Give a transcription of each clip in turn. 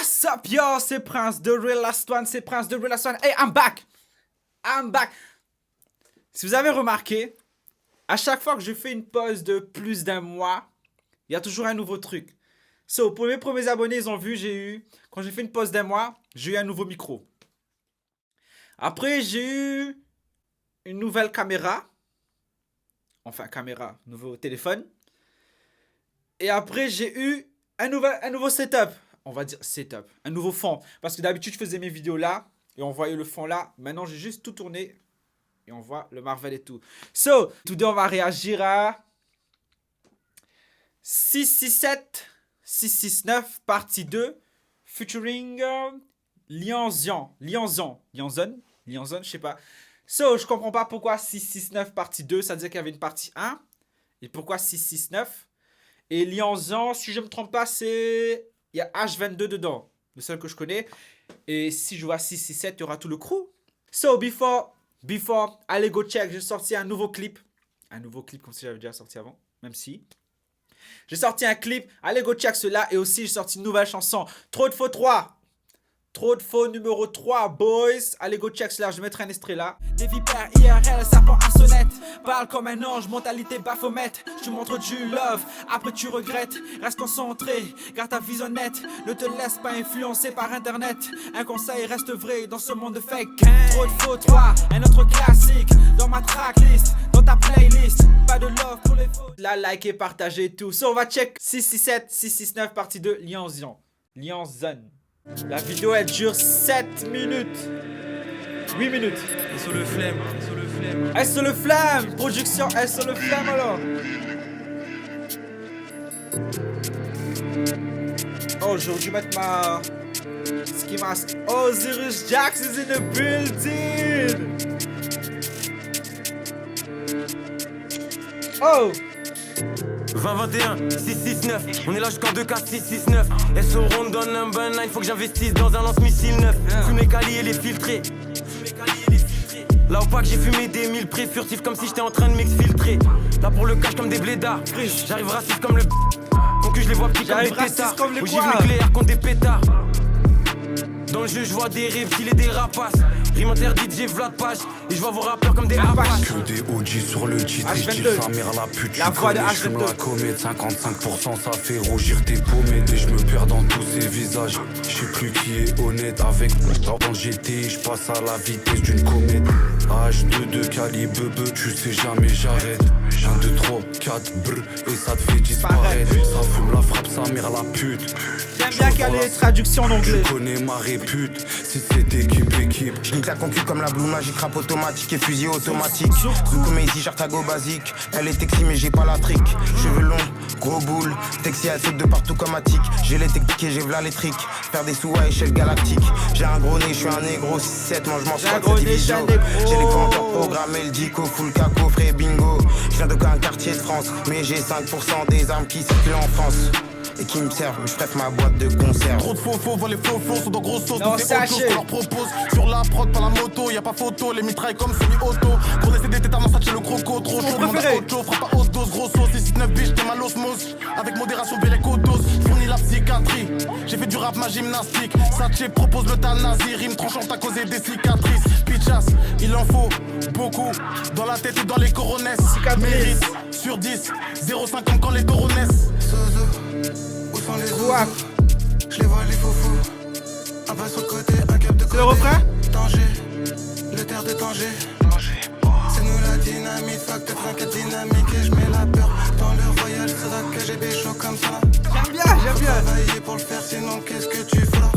What's up, yo? C'est Prince de Real Last One, c'est Prince de Real Last One. Hey, I'm back! I'm back! Si vous avez remarqué, à chaque fois que je fais une pause de plus d'un mois, il y a toujours un nouveau truc. So, pour mes premiers abonnés, ils ont vu, quand j'ai fait une pause d'un mois, j'ai eu un nouveau micro. Après, j'ai eu une nouvelle caméra. Enfin, caméra, nouveau téléphone. Et après, j'ai eu un nouveau setup. On va dire setup, un nouveau fond. Parce que d'habitude, je faisais mes vidéos là et on voyait le fond là. Maintenant, j'ai juste tout tourné et on voit le Marvel et tout. So, today, on va réagir à 667 partie 2 featuring Lianzon, je sais pas. So, je comprends pas pourquoi 669 partie 2, ça disait qu'il y avait une partie 1. Et pourquoi 669? Et Lianzon, si je me trompe pas, c'est... Il y a H22 dedans, le seul que je connais. Et si je vois 667, il y aura tout le crew. So, before, allez go check, j'ai sorti un nouveau clip. Un nouveau clip comme si j'avais déjà sorti avant, même si. J'ai sorti un clip, allez go check cela. Et aussi, j'ai sorti une nouvelle chanson, Trop de faux 3. Trop de faux numéro 3, boys. Allez go check cela, je vais mettre un extrait là. Des vipères IRL, serpent à sonnette. Parle comme un ange, mentalité baphomet. Je te montre du love, après tu regrettes. Reste concentré, garde ta vision nette. Ne te laisse pas influencer par internet. Un conseil reste vrai dans ce monde de fake. Trop de faux 3, un autre classique. Dans ma tracklist, dans ta playlist. Pas de love pour les faux. Là, likez, partagez et tout. So, on va check 667, 669 partie 2, Lianzon. La vidéo elle dure 7 minutes 8 minutes. Et sur le flemme, sur le flemme. Production sur le flemme alors. Oh, j'aurais dû mettre ma ski mask. Oh, Osiris Jax is in the building. Oh 2021, 669, on est là jusqu'en 2K, 669. SO Rondon number 9, faut que j'investisse dans un lance-missile neuf. Fume les calis et les filtrés. Là au pack j'ai fumé des 1000 pré furtifs comme si j'étais en train de m'exfiltrer. Là pour le cash comme des blédards. J'arrive raciste comme le concu je les vois petits comme des tétards. Ogive nucléaire contre des pétards. Dans le jeu je vois des reptiles et des rapaces. Rime interdite, j'ai Vlad Page. Et je vois vos rappeurs comme des apaches. Que des OG sur le titre, je kiffe sa mère la pute. La voix de je me la comète, 55% ça fait rougir tes pommettes. Et je me perds dans tous ces visages. Je sais plus qui est honnête avec moi. Dans GT, je passe à la vitesse d'une comète. H2 calibre, tu sais jamais j'arrête. 1, 2, 3, 4, brr, et ça te fait disparaître. Ça fume la frappe, sa mère la pute. J'aime bien qu'il y a les traductions en anglais. Je connais ma répute, si c'est équipe. Je nique la concu comme la Blue Magic, rap automatique et fusil automatique. Zuko Maisy, Jartago basique. Elle est texy mais j'ai pas la trick. Cheveux longs, gros boule. Texy elle saute de partout comme Attic. J'ai les techniques et j'ai v'là les tricks. Faire des sous à échelle galactique. J'ai un gros nez, je suis un négro. 6-7, moi je m'en sors de cette division. J'ai les compteurs programmés, le dico, full caco, frais bingo. Je viens d'aucun quartier de France, mais j'ai 5% des armes qui circulent en France. Et qui me servent, mais je prête ma boîte de conserve. Trop de faux voient les faux sont dans gros sauce. Non, Tous ces autos qu'on leur propose. Sur la prod, pas la moto, y a pas photo. Les mitrailles comme semi-auto. Gros essai des tétards, ça le croco. Trop chaud, demande à Ocho. Frappe à haute dose, gros sauce. 6-9 biches, t'es mal osmose. Avec modération, Bélec au dose. Fournis la psychiatrie. J'ai fait du rap, ma gymnastique. Saché propose le tanasi. Rime tranchante à causer des cicatrices. Pitchas, il en faut beaucoup. Dans la tête et dans les coronesses. Mérite sur 10. 0,5 comme quand les taureaux naissent. Où sont les Quoi? Je les vois les foufous. Un pas sur le côté, un cap de côté. C'est le refrain? Danger, le terre de danger. C'est nous la dynamite, fuck 84 dynamique. Et je mets la peur dans le voyage. Faudra que j'ai des chaud comme ça. J'aime bien. Faut travailler pour le faire, sinon qu'est-ce que tu feras?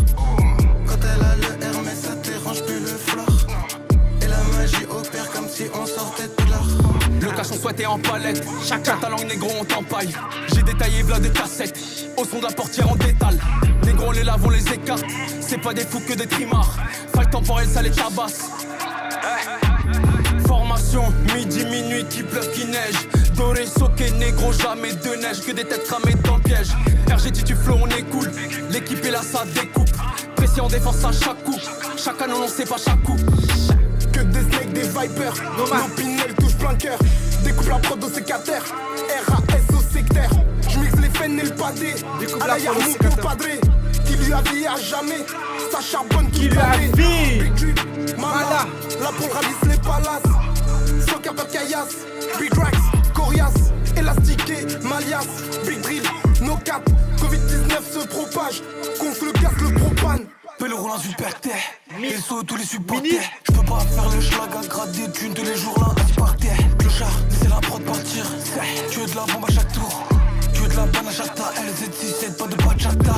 Quand elle a le Hermès, ça dérange plus le flore. Et la magie opère comme si on sortait de l'art. Location souhaitée en palette. Chacun ta langue négro on t'empaille. J'ai détaillé v'là des cassettes. Au son de la portière en détale. Négro on les lave, on les écarte. C'est pas des fous que des trimards. Faille temporelle ça les tabasse. Formation, midi, minuit, qui pleuve, qui neige. Doré, soqué, négro, jamais de neige. Que des têtes cramées dans le piège. RG dit tu flow, on est cool. L'équipe est là, ça découpe. Pression défense à chaque coup. Chaque année on sait pas chaque coup. Que des snakes, des vipers. Nos pinel touche plein cœur. Découpe la prod au sécateur. RAS au sectaire. J'mixe les fennes et le pâté. Découpe à la la prod au Yarmouk sécateur. pour padrer. Qui lui a dit à jamais, ça charbonne Qui toute lui a l'année. dit Big Drip, Mala, la poule ravisse les palaces. Soccer pas de caillasse, Big Rax, Coriace, élastiqué, Malias, Big Drill, no cap, Covid-19 se propage, gonfle le gaz, le propane. Fais le roulant super terre, et saut tous les Mini. supporters. Je peux pas faire le schlag à gratter des thunes tous les jours là, assis par terre. Clochard, c'est la prod partir. Tu veux de la bombe à chaque tour, tu veux de la banane à chaque tas. LZ67, pas de bachata.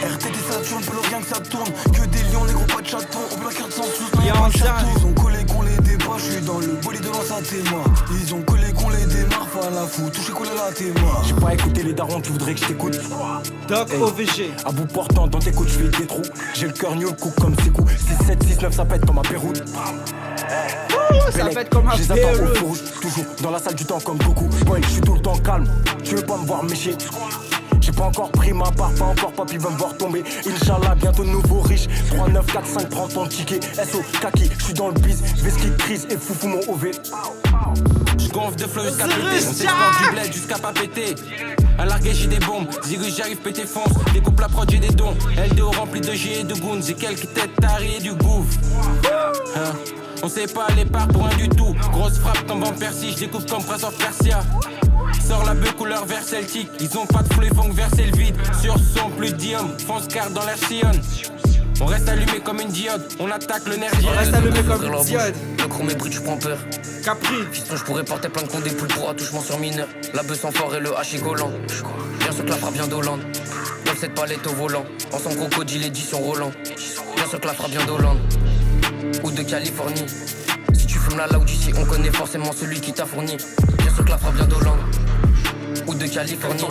RTD ça tourne, plus rien que ça tourne. Que des lions, les gros pas de chatons. On bloque carte sans sous, non y'a pas de château. Ils ont collé qu'on les débat, je suis dans le bolide de l'Ansatéma. Ils ont collé qu'on les démarre, pas la fou, touché collé la théma. J'ai pas écouté les darons, tu voudrais que je t'écoute. Doc OVG. À bout portant dans tes côtes, je fais des trous. J'ai le cœur nul, coup comme c'est coups. 6-7, 6-9, ça pète dans ma péroute. Ça va être comme un Je les attends au Pérou. feu rouge, toujours dans la salle du temps comme beaucoup. Boy, je suis tout le temps calme, tu veux pas me voir mécher. J'ai pas encore pris ma part, pas encore papy va me voir tomber. Inch'Allah, bientôt nouveau riche. 3, 9, 4, 5, prends ton ticket. SO, kaki, je suis dans le biz. Veski, crise et foufou mon OV. Je gonfle de flow jusqu'à péter, on Cyrus s'exporte du bled jusqu'à pas péter. À larguer j'ai des bombes, Zirus j'arrive péter fonce. Découpe la prod j'ai des dons, LDO rempli de G et de goons. J'ai quelques têtes taries et du gouffre. Hein, on sait pas les parts pour un du tout. Grosse frappe comme Van Persie, je découpe comme Prince of Persia. Sors la bœuf couleur vert celtique. Ils ont pas de flow, ils font que verser le vide. Sur son plus d'ium, fonce carte dans l'air sillonne. On reste allumé comme une diode, on attaque le nerf. On reste allumé comme une Ouvrir la diode. bouche. Le chrome est brut, je prends peur. Capri. Fiston, je pourrais porter plein de comptes des poules pour attouchement sur mineur. La bœuf sans fort et le H est Golan. Bien sûr que la frappe vient d'Hollande. Dans cette palette au volant. Ensemble crocodile édition Roland. Bien sûr que la frappe vient d'Hollande. Ou de Californie. Si tu fumes la loud ici, on connaît forcément celui qui t'a fourni. Bien sûr que la frappe vient d'Hollande. Ou de Californie.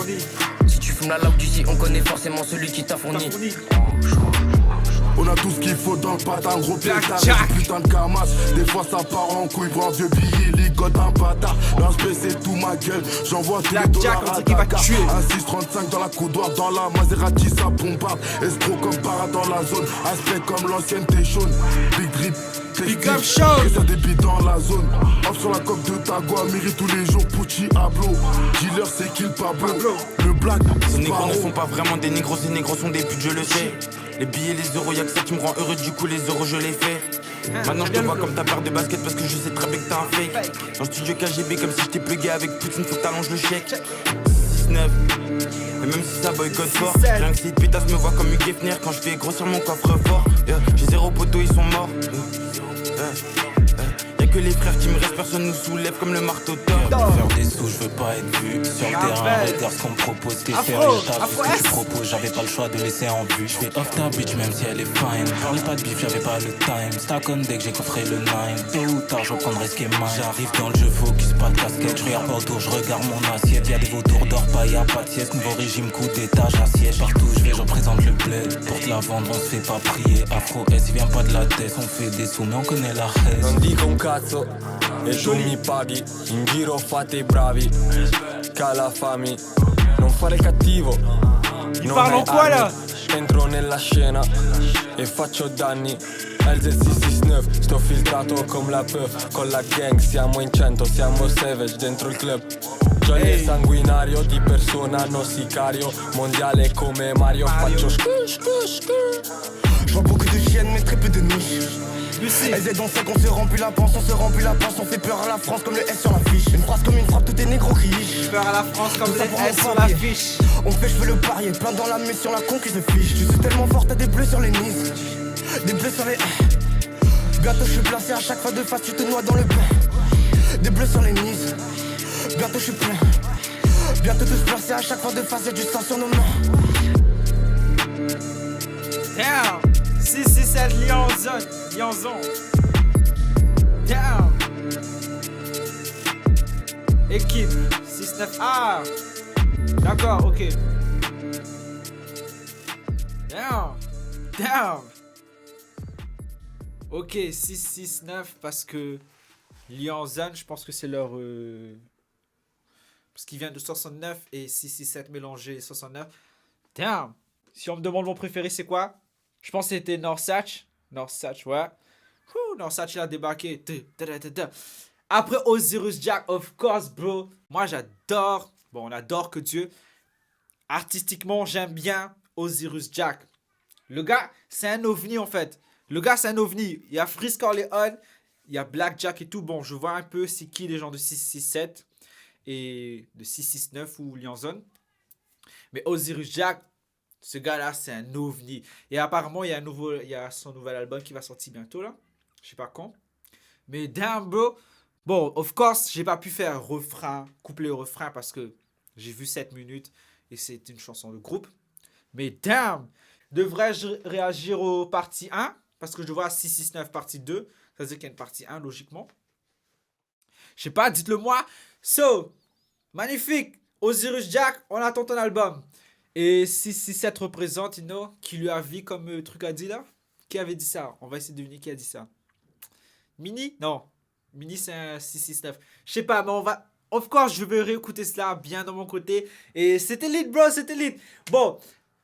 Si tu fumes la loud ici, on connaît forcément celui qui t'a fourni. On a tout ce qu'il faut dans le patin, gros pétard, Jack. putain de camasse. Des fois ça part en couille pour un vieux billet, ligote un patard. L'inspect c'est tout ma gueule, j'envoie tous les Black Jack, dollars on à dit qu'il va Dakar. tuer. Un 635 dans la coudoir, dans la Maserati ça bombarde. Escroc comme para dans la zone, aspect comme l'ancienne Téchone. Big drip, Big up show. que ça débite dans la zone. Off sur la coque de Tago, Amiri tous les jours, Pucci Ablo. Dealer c'est kill Pablo, le black, Ces négros ne Sparrow. sont pas vraiment des négros, ces négros sont des putes, je le sais. Les billets, les euros, y'a que ça qui me rend heureux, du coup les euros je les fais. Maintenant je te vois comme ta paire de basket parce que je sais très bien que t'as un fake. Dans le studio KGB comme si j'étais plugué avec Poutine, faut que t'allonges le chèque. 6-9, mais même si ça boycotte fort, rien que si pétasse me voit comme Hugh Hefner quand je fais grossir mon coffre fort. J'ai 0 poteau, ils sont morts. Y'a que les frères qui me restent, personne nous soulève comme le marteau d'or. Faire des sous, je veux pas être vu. Sur le terrain, regarde ce qu'on me propose. T'es Afro, sérieux, t'as vu Afro ce que S. je propose. J'avais pas le choix de laisser en vue. Je fais off ta bitch même si elle est fine. Parlais pas de bif, j'avais pas le time. Stack on deck, j'ai coffré le 9. Tôt ou tard, je reprendrai ce qui est mine. J'arrive dans le jeu, focus, pas de casquette. Je regarde pas autour, je regarde mon assiette. Y'a des vautours d'or, pas y'a pas de sieste. Nouveau régime, coup d'état, j'assiette. Partout je vais, je représente le bled. Pour te la vendre, on se fait pas prier. Afro S, il vient pas de la tête. On fait des sous, mais on connaît la haine. Non dico un cazzo e tu mi paghi. In giro fate i bravi, calafami. Non fare il cattivo, non parle hai en quoi, là? armi. Entro nella scena e faccio danni. LZ669, sto filtrato come la puff. Con la gang siamo in 100, siamo savage dentro il club. Johnny è sanguinario, di persona non sicario. Mondiale come Mario, faccio Je vois beaucoup de chiennes mais très peu de niches. Lucie. Elles aident, on sait qu'on se remplit la panse, on se remplit la panse, on fait peur à la France comme le S sur la fiche. Une phrase comme une frappe, tout est négro qui liche. Peur à la France comme Tout ça les pour S mon sur papier. l'affiche. On fait, je veux le parier, plein dans la mission, la conquise de fiche. Tu suis tellement fort, t'as des bleus sur les nids. Des bleus sur les. Bientôt je suis placé à chaque fois de face, tu te noies dans le bain. Des bleus sur les nids. Bientôt je suis plein. Bientôt tous placés à chaque fois de face, y'a du sang sur nos mains. Damn. 667 Liaison. Damn. Équipe 69A. D'accord, ok. Damn. Ok, 669 parce que Liaison, je pense que c'est leur... Parce qu'il vient de 69 et 667 mélangé 69. Damn. Si on me demande mon préféré, c'est quoi? Je pense que c'était Norsatch. Norsatch, ouais. Norsatch, il a débarqué. Après Osiris Jack, of course, bro. Moi, j'adore. Bon, on adore que Dieu. Artistiquement, j'aime bien Osiris Jack. Le gars, c'est un ovni en fait. Le gars, c'est un ovni. Il y a Freeze Corleone, il y a Black Jack et tout. Bon, je vois un peu c'est qui les gens de 667 et de 669 ou Lianzon. Mais Osiris Jack, ce gars-là, c'est un ovni. Et apparemment, il y a son nouvel album qui va sortir bientôt là. Je sais pas quand. Mais damn, bro. Bon, of course, j'ai pas pu faire couplet refrain parce que j'ai vu 7 minutes et c'est une chanson de groupe. Mais damn, devrais-je réagir au partie 1? Parce que je vois 669 partie 2. Ça veut dire qu'il y a une partie 1 logiquement. Je sais pas, dites-le moi. So, magnifique. Osiris Jack, on attend ton album. Et 667 représente, you know, qui lui a vu comme truc à dire là? Qui avait dit ça? On va essayer de deviner qui a dit ça. Mini? Non. Mini, c'est un 669. Je sais pas, mais on va... Of course, je vais réécouter cela bien de mon côté. Et c'était lit, bro, c'était lit. Bon,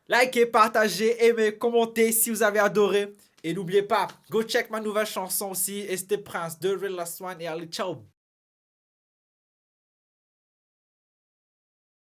likez, partagez, aimez, commentez si vous avez adoré. Et n'oubliez pas, go check ma nouvelle chanson aussi. Et c'était Prince de Real Last One. Et allez, ciao.